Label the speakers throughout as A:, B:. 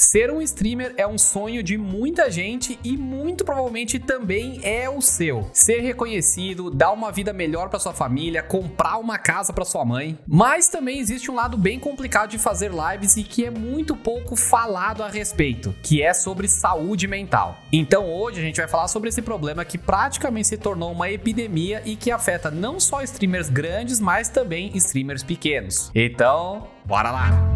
A: Ser um streamer é um sonho de muita gente e muito provavelmente também é o seu. Ser reconhecido, dar uma vida melhor para sua família, comprar uma casa para sua mãe. Mas também existe um lado bem complicado de fazer lives e que é muito pouco falado a respeito, que é sobre saúde mental. Então hoje a gente vai falar sobre esse problema que praticamente se tornou uma epidemia e que afeta não só streamers grandes, mas também streamers pequenos. Então, bora lá!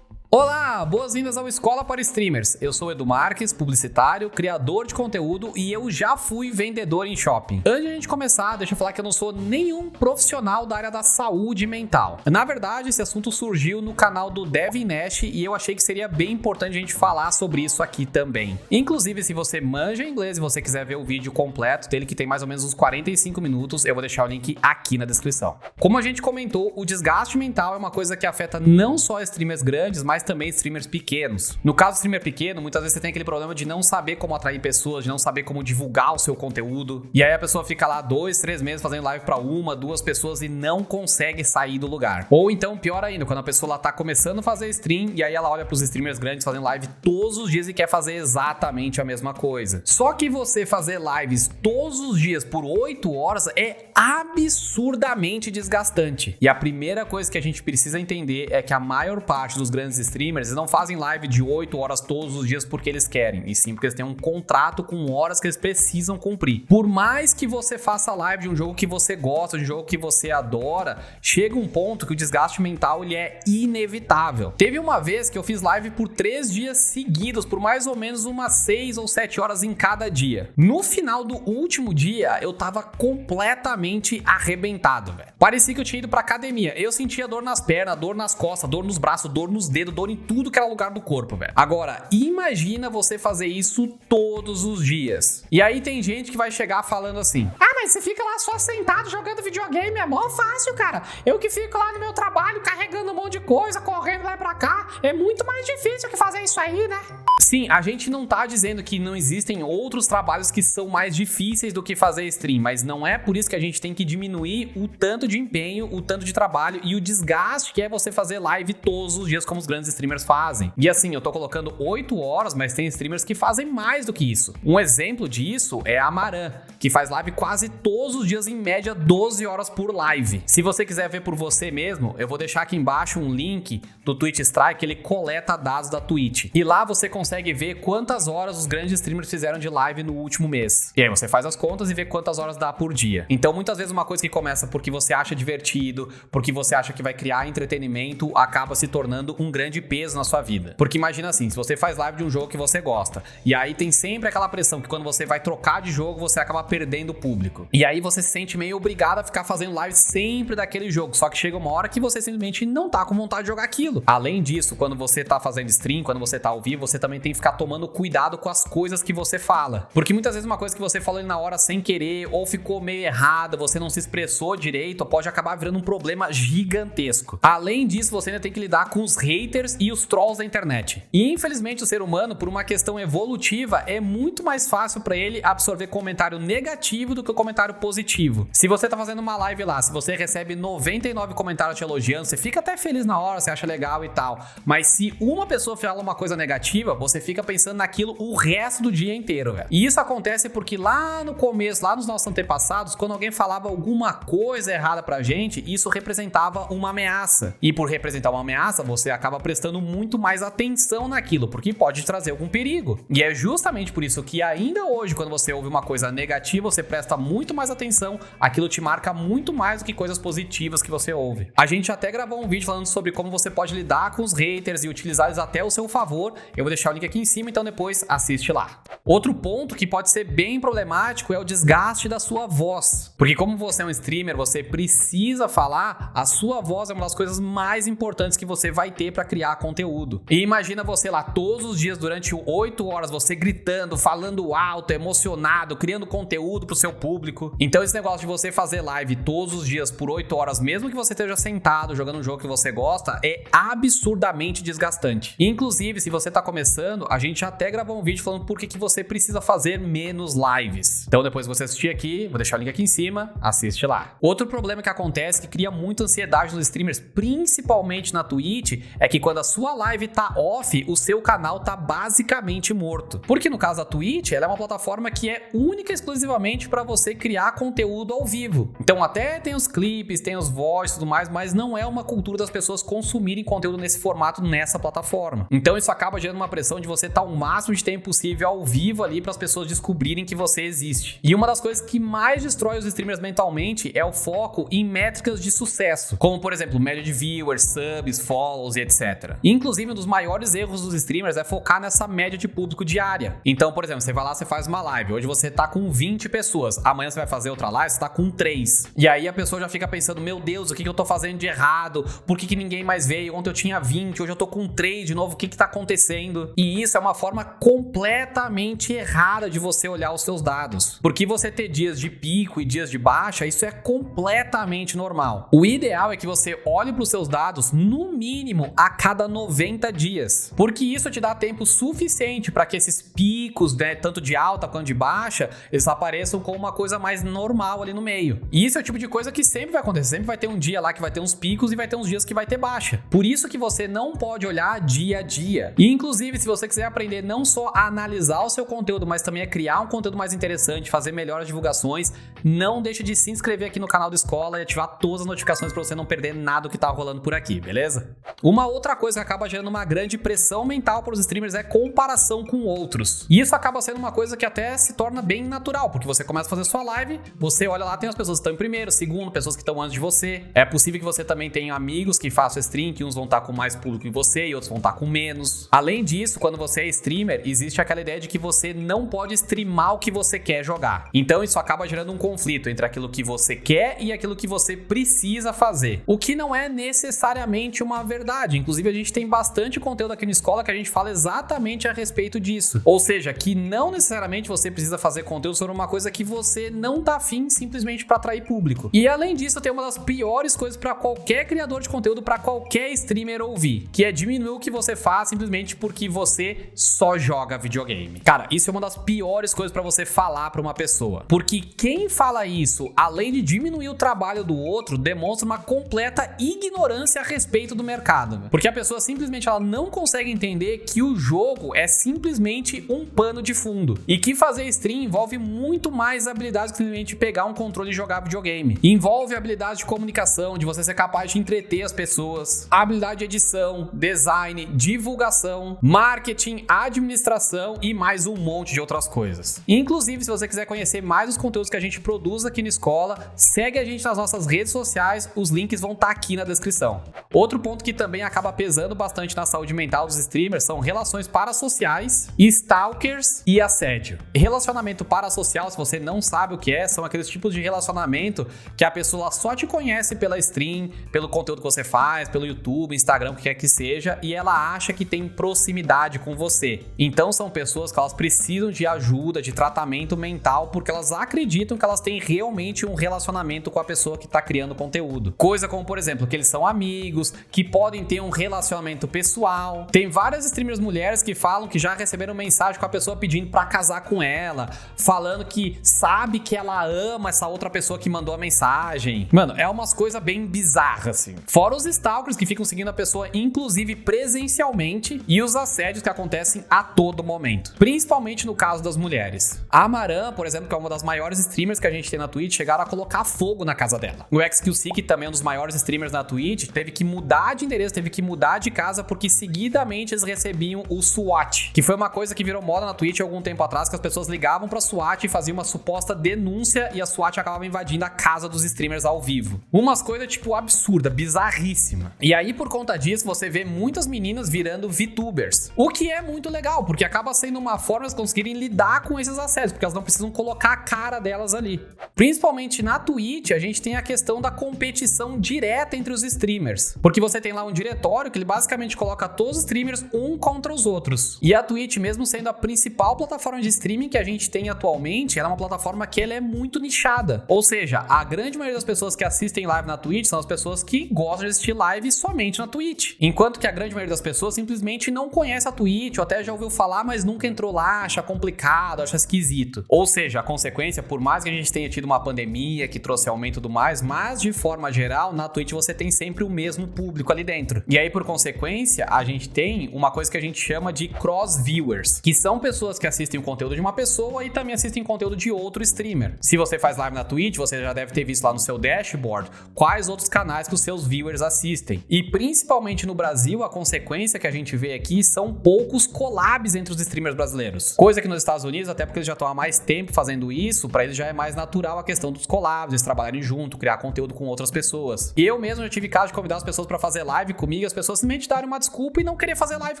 A: Olá, boas-vindas ao Escola para Streamers. Eu sou o Edu Marques, publicitário, criador de conteúdo e eu já fui vendedor em shopping. Antes de a gente começar, deixa eu falar que eu não sou nenhum profissional da área da saúde mental. Na verdade, esse assunto surgiu no canal do Devin Nash e eu achei que seria bem importante a gente falar sobre isso aqui também. Inclusive, se você manja inglês e você quiser ver o vídeo completo dele, que tem mais ou menos uns 45 minutos, eu vou deixar o link aqui na descrição. Como a gente comentou, o desgaste mental é uma coisa que afeta não só streamers grandes, mas também streamers pequenos. No caso do streamer pequeno, muitas vezes você tem aquele problema de não saber como atrair pessoas, de não saber como divulgar o seu conteúdo. E aí a pessoa fica lá 2, 3 meses fazendo live pra 1, 2 pessoas e não consegue sair do lugar. Ou então, pior ainda, quando a pessoa lá tá começando a fazer stream e aí ela olha pros streamers grandes fazendo live todos os dias e quer fazer exatamente a mesma coisa. Só que você fazer lives todos os dias por 8 horas é absurdamente desgastante. E a primeira coisa que a gente precisa entender é que a maior parte dos grandes streamers não fazem live de 8 horas todos os dias porque eles querem, e sim porque eles têm um contrato com horas que eles precisam cumprir. Por mais que você faça live de um jogo que você gosta, de um jogo que você adora, chega um ponto que o desgaste mental ele é inevitável. Teve uma vez que eu fiz live por 3 dias seguidos, por mais ou menos umas 6 ou 7 horas em cada dia. No final do último dia, eu tava completamente arrebentado, velho. Parecia que eu tinha ido pra academia. Eu sentia dor nas pernas, dor nas costas, dor nos braços, dor nos dedos, dor em tudo que era lugar do corpo, velho. Agora, imagina você fazer isso todos os dias. E aí tem gente que vai chegar falando assim: ah, mas você fica lá só sentado jogando videogame, é mó fácil, cara. Eu que fico lá no meu trabalho carregando um monte de coisa, correndo lá pra cá, é muito mais difícil que fazer isso aí, né? Sim, a gente não tá dizendo que não existem outros trabalhos que são mais difíceis do que fazer stream, mas não é por isso que a gente tem que diminuir o tanto de empenho, o tanto de trabalho e o desgaste que é você fazer live todos os dias como os grandes streamers fazem. E assim, eu tô colocando 8 horas, mas tem streamers que fazem mais do que isso. Um exemplo disso é a Maran, que faz live quase todos os dias, em média 12 horas por live. Se você quiser ver por você mesmo, eu vou deixar aqui embaixo um link do Twitch Strike, ele coleta dados da Twitch. E lá você consegue ver quantas horas os grandes streamers fizeram de live no último mês. E aí você faz as contas e vê quantas horas dá por dia. Então muitas vezes uma coisa que começa porque você acha divertido, porque você acha que vai criar entretenimento, acaba se tornando um grande peso na sua vida. Porque imagina assim, se você faz live de um jogo que você gosta, e aí tem sempre aquela pressão que quando você vai trocar de jogo, você acaba perdendo o público. E aí você se sente meio obrigado a ficar fazendo live sempre daquele jogo, só que chega uma hora que você simplesmente não tá com vontade de jogar aquilo. Além disso, quando você tá fazendo stream, quando você tá ao vivo, você também tem que ficar tomando cuidado com as coisas que você fala. Porque muitas vezes uma coisa que você falou ali na hora sem querer, ou ficou meio errada, você não se expressou direito, pode acabar virando um problema gigantesco. Além disso, você ainda tem que lidar com os haters e os trolls da internet. E infelizmente o ser humano, por uma questão evolutiva, é muito mais fácil para ele absorver comentário negativo do que o comentário positivo. Se você tá fazendo uma live lá, se você recebe 99 comentários te elogiando, você fica até feliz na hora, você acha legal e tal. Mas se uma pessoa fala uma coisa negativa, você fica pensando naquilo o resto do dia inteiro, velho. E isso acontece porque lá no começo, lá nos nossos antepassados, quando alguém falava alguma coisa errada pra gente, isso representava uma ameaça. E por representar uma ameaça, você acaba prestando muito mais atenção naquilo, porque pode trazer algum perigo. E é justamente por isso que ainda hoje, quando você ouve uma coisa negativa, você presta muito mais atenção, aquilo te marca muito mais do que coisas positivas que você ouve. A gente até gravou um vídeo falando sobre como você pode lidar com os haters e utilizar eles até o seu favor. Eu vou deixar o link aqui em cima, então depois assiste lá. Outro ponto que pode ser bem problemático é o desgaste da sua voz. Porque como você é um streamer, você precisa falar, a sua voz é uma das coisas mais importantes que você vai ter para criar conteúdo. E imagina você lá todos os dias durante 8 horas, você gritando, falando alto, emocionado, criando conteúdo pro seu público. público. Então esse negócio de você fazer live todos os dias por 8 horas, mesmo que você esteja sentado jogando um jogo que você gosta, é absurdamente desgastante. Inclusive, se você tá começando, a gente até gravou um vídeo falando por que você precisa fazer menos lives. Então depois que você assistir aqui, vou deixar o link aqui em cima, assiste lá. Outro problema que acontece, que cria muita ansiedade nos streamers, principalmente na Twitch, é que quando a sua live tá off, o seu canal tá basicamente morto. Porque no caso da Twitch, ela é uma plataforma que é única e exclusivamente para você criar conteúdo ao vivo. Então até tem os clipes, tem os voices e tudo mais, mas não é uma cultura das pessoas consumirem conteúdo nesse formato, nessa plataforma. Então isso acaba gerando uma pressão de você estar o máximo de tempo possível ao vivo ali para as pessoas descobrirem que você existe. E uma das coisas que mais destrói os streamers mentalmente é o foco em métricas de sucesso, como por exemplo, média de viewers, subs, follows e etc. Inclusive, um dos maiores erros dos streamers é focar nessa média de público diária. Então, por exemplo, você vai lá, você faz uma live, hoje você tá com 20 pessoas, amanhã você vai fazer outra live, você tá com 3. E aí a pessoa já fica pensando, meu Deus, o que eu tô fazendo de errado? Por que ninguém mais veio? Ontem eu tinha 20, hoje eu tô com 3 de novo, o que tá acontecendo? E isso é uma forma completamente errada de você olhar os seus dados. Porque você ter dias de pico e dias de baixa, isso é completamente normal. O ideal é que você olhe para os seus dados no mínimo a cada 90 dias. Porque isso te dá tempo suficiente para que esses picos, né, tanto de alta quanto de baixa, eles apareçam como uma coisa mais normal ali no meio. E isso é o tipo de coisa que sempre vai acontecer. Sempre vai ter um dia lá que vai ter uns picos e vai ter uns dias que vai ter baixa. Por isso que você não pode olhar dia a dia. E inclusive, se você quiser aprender não só a analisar o seu conteúdo, mas também a criar um conteúdo mais interessante, fazer melhores divulgações, não deixe de se inscrever aqui no canal da escola e ativar todas as notificações para você não perder nada do que tá rolando por aqui, beleza? Uma outra coisa que acaba gerando uma grande pressão mental para os streamers é comparação com outros. E isso acaba sendo uma coisa que até se torna bem natural, porque você começa a fazer sua live, você olha lá, tem as pessoas que estão em primeiro, segundo, pessoas que estão antes de você. É possível que você também tenha amigos que façam stream, que uns vão estar com mais público que você e outros vão estar com menos. Além disso, quando você é streamer, existe aquela ideia de que você não pode streamar o que você quer jogar. Então isso acaba gerando um conflito entre aquilo que você quer e aquilo que você precisa fazer. O que não é necessariamente uma verdade. Inclusive, a gente tem bastante conteúdo aqui na escola que a gente fala exatamente a respeito disso. Ou seja, que não necessariamente você precisa fazer conteúdo sobre uma coisa que você não tá afim simplesmente para atrair público. E além disso, tem uma das piores coisas para qualquer criador de conteúdo, para qualquer streamer ouvir, que é diminuir o que você faz simplesmente porque você só joga videogame. Cara, isso é uma das piores coisas para você falar para uma pessoa. Porque quem fala isso, além de diminuir o trabalho do outro, demonstra uma completa ignorância a respeito do mercado. Porque a pessoa simplesmente ela não consegue entender que o jogo é simplesmente um pano de fundo. E que fazer stream envolve muito mais habilidades que simplesmente pegar um controle e jogar videogame. Envolve habilidade de comunicação, de você ser capaz de entreter as pessoas, habilidade de edição, design, divulgação, marketing, administração e mais um monte de outras coisas. Inclusive, se você quiser conhecer mais os conteúdos que a gente produz aqui na escola, segue a gente nas nossas redes sociais, os links vão estar aqui na descrição. Outro ponto que também acaba pesando bastante na saúde mental dos streamers são relações parasociais, stalkers e assédio. Relacionamento parasocial, se você não sabe o que é, são aqueles tipos de relacionamento que a pessoa só te conhece pela stream, pelo conteúdo que você faz, pelo YouTube, Instagram, o que quer que seja, e ela acha que tem proximidade com você. Então são pessoas que elas precisam de ajuda, de tratamento mental, porque elas acreditam que elas têm realmente um relacionamento com a pessoa que está criando conteúdo. Coisa como, por exemplo, que eles são amigos, que podem ter um relacionamento pessoal. Tem várias streamers mulheres que falam que já receberam mensagem com a pessoa pedindo pra casar com ela, falando que sabe que ela ama essa outra pessoa que mandou a mensagem. Mano, é umas coisas bem bizarras, assim. Fora os stalkers que ficam seguindo a pessoa, inclusive presencialmente, e os assédios que acontecem a todo momento. Principalmente no caso das mulheres. A Amaran, por exemplo, que é uma das maiores streamers que a gente tem na Twitch, chegaram a colocar fogo na casa dela. O XQC, que também é um dos maiores streamers na Twitch, teve que mudar de endereço, teve que mudar de casa, porque seguidamente eles recebiam o SWAT, que foi uma coisa que virou moda na Twitch há algum tempo atrás, que as pessoas ligavam pra SWAT e faziam uma suposta denúncia e a SWAT acabava invadindo a casa dos streamers ao vivo. Umas coisas, tipo, absurda, bizarríssima. E aí, por conta disso, você vê muitas meninas virando VTubers. O que é muito legal, porque acaba sendo uma forma de elas conseguirem lidar com esses acessos, porque elas não precisam colocar a cara delas ali. Principalmente na Twitch, a gente tem a questão da competição direta entre os streamers. Porque você tem lá um diretório que ele basicamente coloca todos os streamers um contra os outros. E a Twitch, mesmo sendo a principal plataforma de streaming que a gente tem atualmente, ela é uma plataforma que porque ela é muito nichada. Ou seja, a grande maioria das pessoas que assistem live na Twitch são as pessoas que gostam de assistir live somente na Twitch. Enquanto que a grande maioria das pessoas simplesmente não conhece a Twitch, ou até já ouviu falar, mas nunca entrou lá, acha complicado, acha esquisito. Ou seja, a consequência, por mais que a gente tenha tido uma pandemia que trouxe aumento e tudo mais, mas de forma geral, na Twitch você tem sempre o mesmo público ali dentro. E aí, por consequência, a gente tem uma coisa que a gente chama de cross-viewers, que são pessoas que assistem o conteúdo de uma pessoa e também assistem conteúdo de outro streamer. Se você faz live na Twitch, você já deve ter visto lá no seu dashboard quais outros canais que os seus viewers assistem. E principalmente no Brasil, a consequência que a gente vê aqui são poucos collabs entre os streamers brasileiros. Coisa que nos Estados Unidos, até porque eles já estão há mais tempo fazendo isso, pra eles já é mais natural a questão dos collabs, eles trabalharem junto, criar conteúdo com outras pessoas. E eu mesmo já tive caso de convidar as pessoas pra fazer live comigo, as pessoas simplesmente darem uma desculpa e não querer fazer live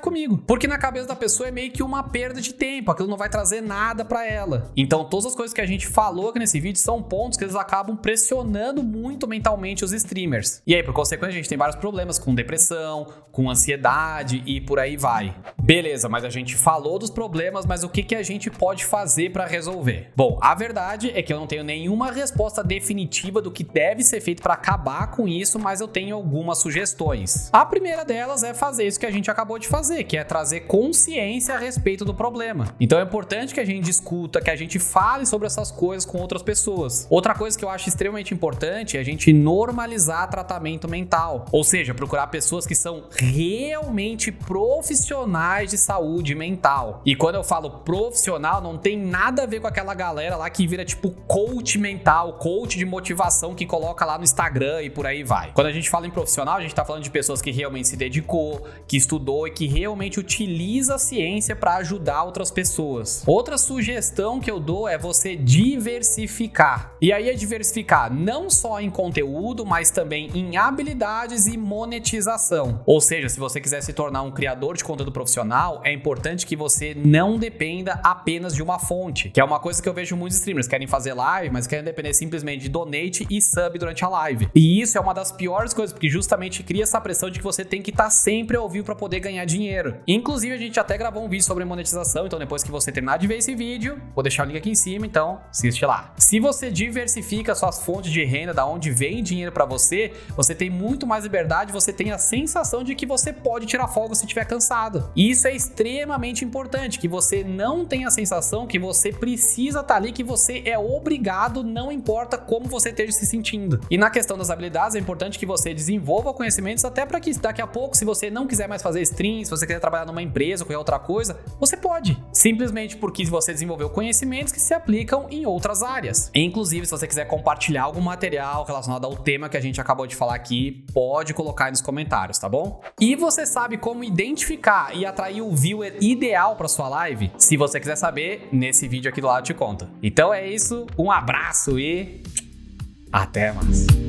A: comigo. Porque na cabeça da pessoa é meio que uma perda de tempo, aquilo não vai trazer nada pra ela. Então todas as coisas que a gente falou aqui nesse vídeo são pontos que eles acabam pressionando muito mentalmente os streamers. E aí, por consequência, a gente tem vários problemas com depressão, com ansiedade e por aí vai. Beleza, mas a gente falou dos problemas, mas o que a gente pode fazer pra resolver? Bom, a verdade é que eu não tenho nenhuma resposta definitiva do que deve ser feito pra acabar com isso, mas eu tenho algumas sugestões. A primeira delas é fazer isso que a gente acabou de fazer, que é trazer consciência a respeito do problema. Então é importante que a gente discuta, que a gente fale sobre essas coisas com outras pessoas. Outra coisa que eu acho extremamente importante é a gente normalizar tratamento mental, ou seja, procurar pessoas que são realmente profissionais de saúde mental. E quando eu falo profissional, não tem nada a ver com aquela galera lá que vira tipo coach mental, coach de motivação que coloca lá no Instagram e por aí vai. Quando a gente fala em profissional, a gente tá falando de pessoas que realmente se dedicou, que estudou e que realmente utiliza a ciência para ajudar outras pessoas. Outra sugestão que eu dou é você diversificar. E aí é diversificar não só em conteúdo, mas também em habilidades e monetização. Ou seja, se você quiser se tornar um criador de conteúdo profissional, é importante que você não dependa apenas de uma fonte, que é uma coisa que eu vejo muitos streamers querem fazer live, mas querem depender simplesmente de donate e sub durante a live. E isso é uma das piores coisas, porque justamente cria essa pressão de que você tem que estar sempre ao vivo para poder ganhar dinheiro. Inclusive, a gente até gravou um vídeo sobre monetização, então depois que você terminar de ver esse vídeo, vou deixar o link aqui em cima, então assiste lá. Se você diversifica suas fontes de renda, da onde vem dinheiro para você, você tem muito mais liberdade, você tem a sensação de que você pode tirar folga se estiver cansado. E isso é extremamente importante, que você não tenha a sensação que você precisa estar ali, que você é obrigado, não importa como você esteja se sentindo. E na questão das habilidades, é importante que você desenvolva conhecimentos até para que daqui a pouco, se você não quiser mais fazer stream, se você quiser trabalhar numa empresa ou qualquer outra coisa, você pode. Simplesmente porque você desenvolveu conhecimentos que se aplicam em outras áreas. Inclusive, se você quiser compartilhar algum material relacionado ao tema que a gente acabou de falar aqui, pode colocar aí nos comentários, tá bom? E você sabe como identificar e atrair o viewer ideal para sua live? Se você quiser saber, nesse vídeo aqui do lado eu te conto. Então é isso, um abraço e até mais.